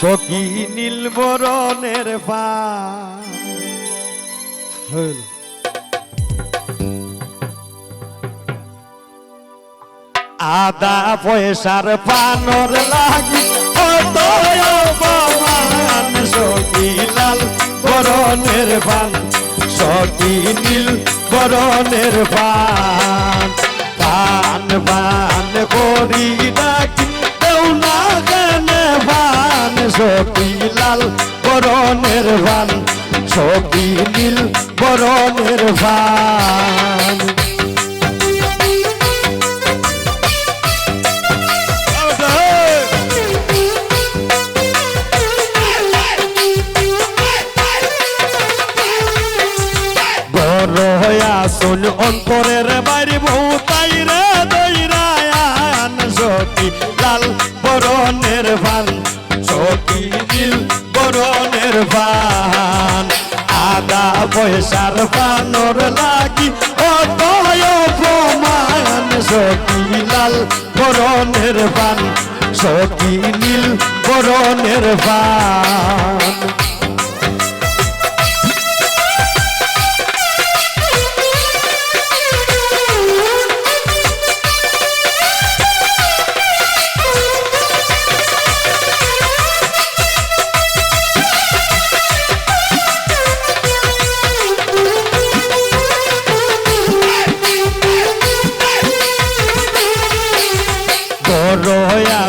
সখী নীল বরণের পান আদা পয়সার পানর লাগি কত অপমান সখী লাল বরণের পান সখী নীল বরণের পান পান পান করি ডাকি দেও না গানে পান সখী লাল বরণের পান সখী নীল বরণের পান শুন অন্তরের বাইরে বহু তাই রে দৈরায়ান সখী লাল বরণের ভান সখী নীল বরণের ভান আদা পয়সার পানর লাগি অতয় প্রমাণ সখী লাল বরণের ভান সখী নীল বরণের ভান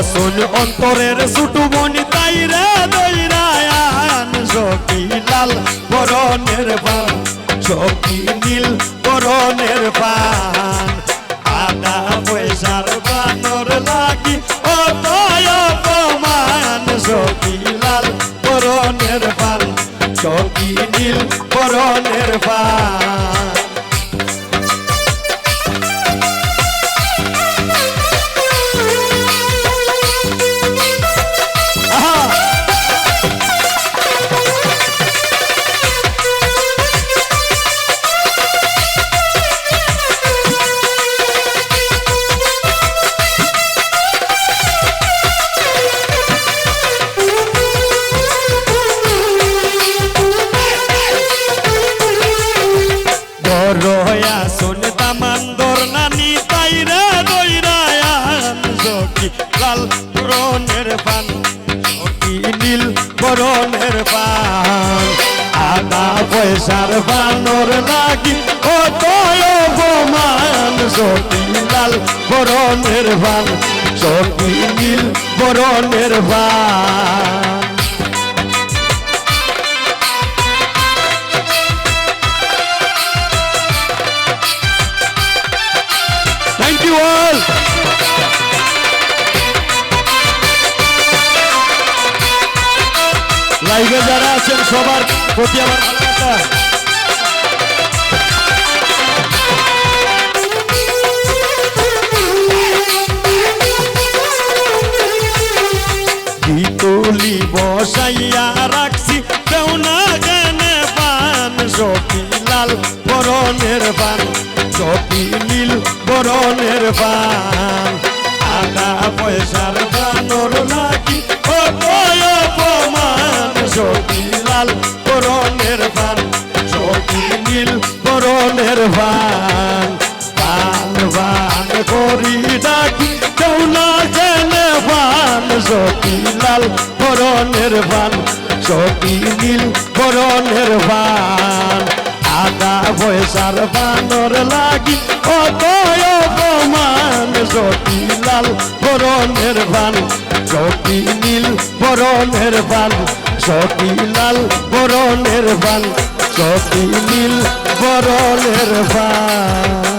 শুন অন্তরের ছুটু মনি তাই রে দৈরায়ান সখী লাল বরণের পান সখী নীল বরণের পান আদা পয়সার পানর লাগি অতয় অপমান সখী লাল বরণের পান সখী নীল বরণের পান রয়া শুন তামান্দর নানি তাই রে দৈরায়ান সখী লাল বরণের পান সখী নীল বরণের পান আদা পয়সার পানর লাগি অতয় অপমান সখী লাল বরণের পান সখী নীল বরণের পান Thank you all. লাইভে যারা আছেন সবার প্রতি আমার ভালোবাসা তুলি বসাইয়া রাখছি কেউ না গানে পান সখী লাল বরণের পান সখী নীল বরণের পান আদা পয়সার পানর লাগি অতয় অপমান সখী লাল বরণের পান সখী নীল বরণের পান পান পান করি ডাকি কেউ না জেনে পান সখী লাল বরণের পান সখী নীল বরণের পান আদা পয়সার পানর লাগি অতয় অপমান সখী লাল বরণের পান সখী নীল বরণের পান সখী লাল বরণের পান সখী নীল বরণের পান